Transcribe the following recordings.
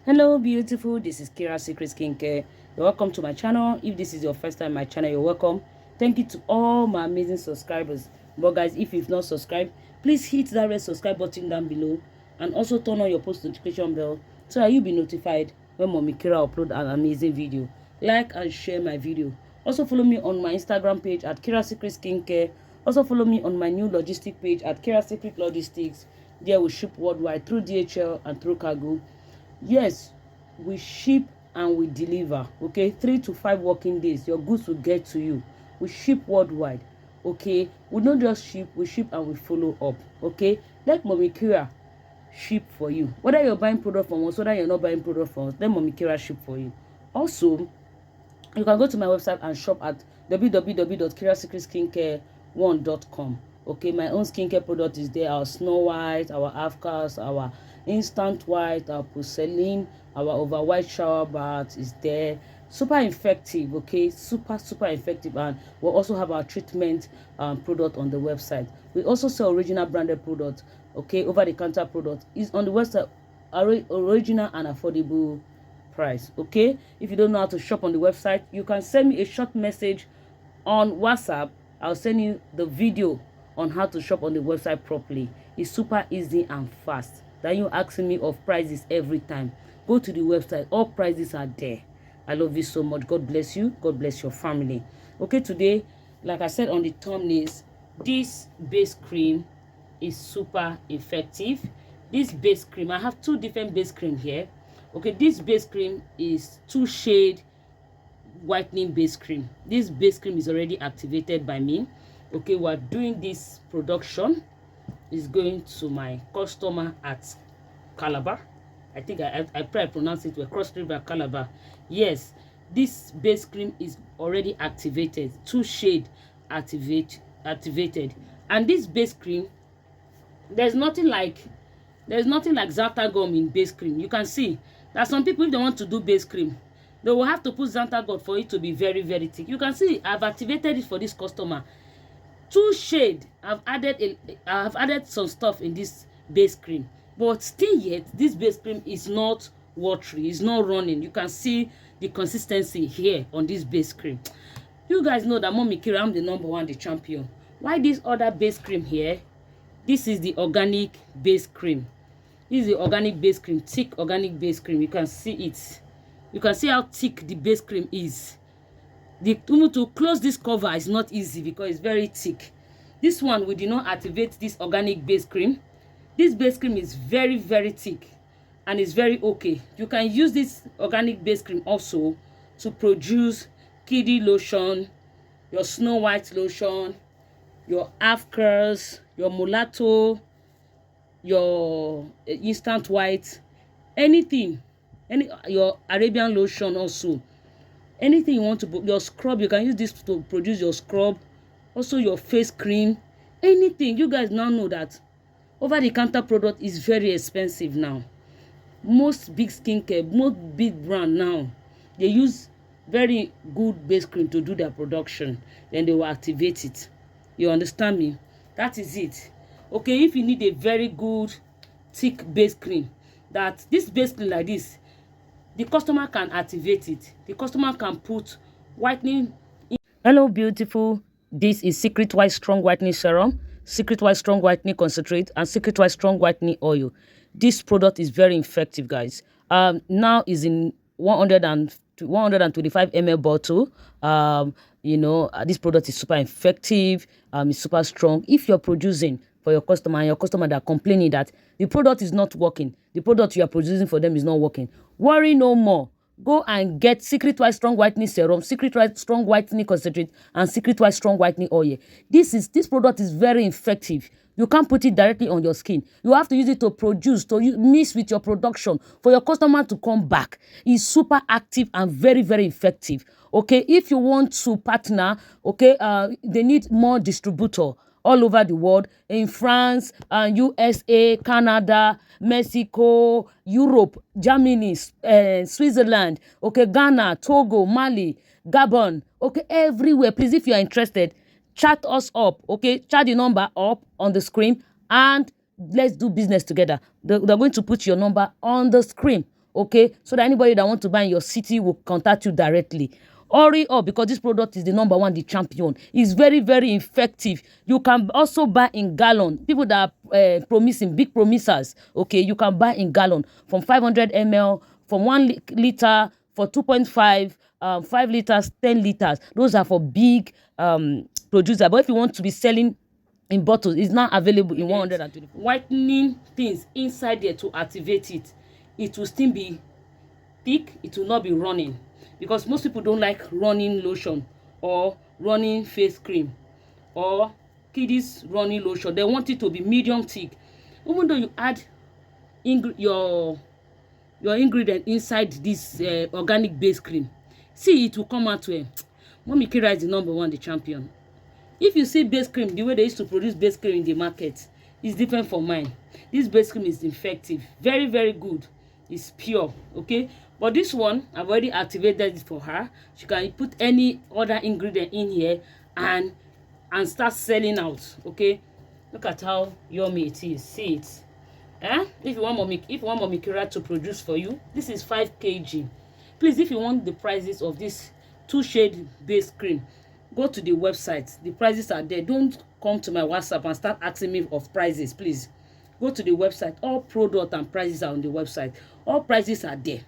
Hello beautiful, this is 𝐂𝐍𝐶. You're welcome to my channel. If this is your first time on my channel, you're welcome. Thank you to all my amazing subscribers. But guys, if you've not subscribed, please hit that red subscribe button down below and also turn on your post notification bell so that you'll be notified when Mommy Kira upload an amazing video. Like and share my video. Also follow me on my Instagram page at kirasecretlogistics. Also follow me on my new logistic page at kirasecretlogistics. There we ship worldwide through DHL and through cargo. Yes, we ship and we deliver. Okay, 3 to 5 working days your goods will get to you. We ship worldwide. Okay, we don't just ship, we ship and we follow up. Okay, let Mommy Kira ship for you. Whether you're buying product from us, whether you're not buying product from us, let Mommy Kira ship for you. Also, you can go to my website and shop at www.kirasecretlogistics.com. Okay, my own skincare product is there. Our Snow White, our 𝐓𝐾, our Instant White, our porcelain, our over white shower bath is there. Super effective. Okay, super effective. And we'll also have our treatment product on the website. We also sell original branded product. Okay, over the counter product is on the website, original and affordable price. Okay, if you don't know how to shop on the website, you can send me a short message on WhatsApp. I'll send you the video on how to shop on the website properly. It's super easy and fast. Then you asking me of prices every time. Go to the website, all prices are there. I love you so much. God bless you. God bless your family. Okay, today, like I said on the thumbnails, this base cream is super effective. This base cream, I have 2 different base cream here. Okay, this base cream is 2 shade whitening base cream. This base cream is already activated by me. Okay, we're doing this production. Is going to my customer at Calabar. I think I probably pronounce it well. Cross River, Calabar. Yes, this base cream is already activated. 2 shade activated. And this base cream, there's nothing like 𝐷𝐶𝐷 in base cream. You can see that some people, if they want to do base cream, they will have to put 𝐷𝐶𝐷 for it to be very thick. You can see I've activated it for this customer. 2 shade. I've added some stuff in this base cream, but still yet this base cream is not watery, it's not running. You can see the consistency here on this base cream. You guys know that Mommy Kira, I'm the #1, the champion. Why this other base cream here? This is the organic base cream. This is the organic base cream, thick organic base cream. You can see it. You can see how thick the base cream is. To close this cover is not easy because it's very thick. This one, we did not activate this organic base cream. This base cream is very thick and it's very okay. You can use this organic base cream also to produce kiddie lotion, your Snow White lotion, your 𝐓𝐾s, your mulatto, your instant white, anything, your Arabian lotion also. Anything you want to put, your scrub, you can use this to produce your scrub, also your face cream, anything. You guys now know that over the counter product is very expensive now. Most big skincare, most big brand now, they use very good base cream to do their production, then they will activate it. You understand me? That is it. Okay, if you need a very good thick base cream, that this base cream like this, the customer can activate it. The customer can put whitening in. Hello beautiful, this is Secret White Strong Whitening Serum, Secret White Strong Whitening Concentrate, and Secret White Strong Whitening Oil. This product is very effective, guys. Now is in 125 ml bottle. This product is super effective. It's super strong. If you're producing for your customer and your customer that are complaining that the product is not working, the product you are producing for them is not working, worry no more. Go and get Secret White Strong Whitening Serum, Secret White Strong Whitening Concentrate, and Secret White Strong Whitening Oil. This product is very effective. You can't put it directly on your skin. You have to use it to produce, mix with your production for your customer to come back. It's super active and very effective. Okay, if you want to partner, okay, they need more distributor all over the world, in France, USA, Canada, Mexico, Europe, Germany, Switzerland, okay, Ghana, Togo, Mali, Gabon, okay, everywhere. Please, if you are interested, chat us up, okay? Chat the number up on the screen and let's do business together. They're going to put your number on the screen, okay, so that anybody that want to buy in your city will contact you directly. Hurry up, because this product is the _1, the champion. It's very, very effective. You can also buy in gallon. People that are promising, big promisers, okay, you can buy in gallon from 500 ml, from 1 liter, for 2.5, 5 liters, 10 liters. Those are for big producer. But if you want to be selling in bottles, it's not available in 120. Whitening things inside there to activate it. It will still be thick. It will not be running, because most people don't like running lotion or running face cream or kiddies running lotion. They want it to be medium thick. Even though you add your ingredient inside this organic base cream, see, it will come out well. Mommy Kira is the #1, the champion. If you see base cream, the way they used to produce base cream in the market is different from mine. This base cream is effective, very, very good. It's pure, okay? But this one, I've already activated it for her. She can put any other ingredient in here and start selling out, okay? Look at how yummy it is. See it. If you want Mommy Kira to produce for you, this is 5 kg. Please, if you want the prices of this 2-shade base cream, go to the website. The prices are there. Don't come to my WhatsApp and start asking me of prices, please. Go to the website. All product and prices are on the website. All prices are there.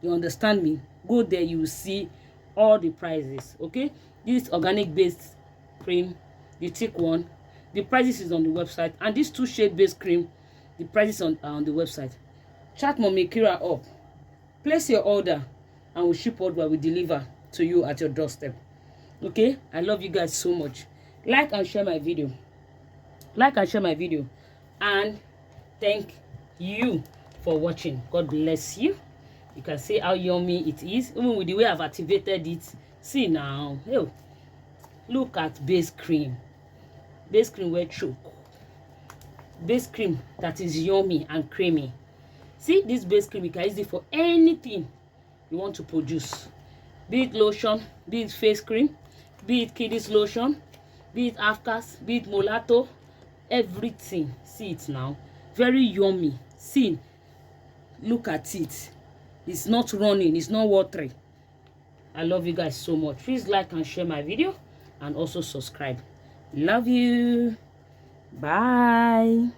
You understand me? Go there, you will see all the prices, okay? This organic based cream, the thick one, the prices is on the website. And this 2-shade base cream, the prices are on the website. Chat Mommy Kira up. Place your order and we'll ship order. We deliver to you at your doorstep. Okay, I love you guys so much. Like and share my video. Like and share my video. And thank you for watching. God bless you. You can see how yummy it is, even with the way I've activated it. See now. Oh, look at base cream. Base cream where choke. Base cream that is yummy and creamy. See, this base cream, you can use it for anything you want to produce. Be it lotion, be it face cream, be it kiddies lotion, be it 𝐓𝐘, be it mulatto, everything. See it now. Very yummy. See, look at it. It's not running, it's not watery. I love you guys so much. Please like and share my video and also subscribe. Love you. Bye.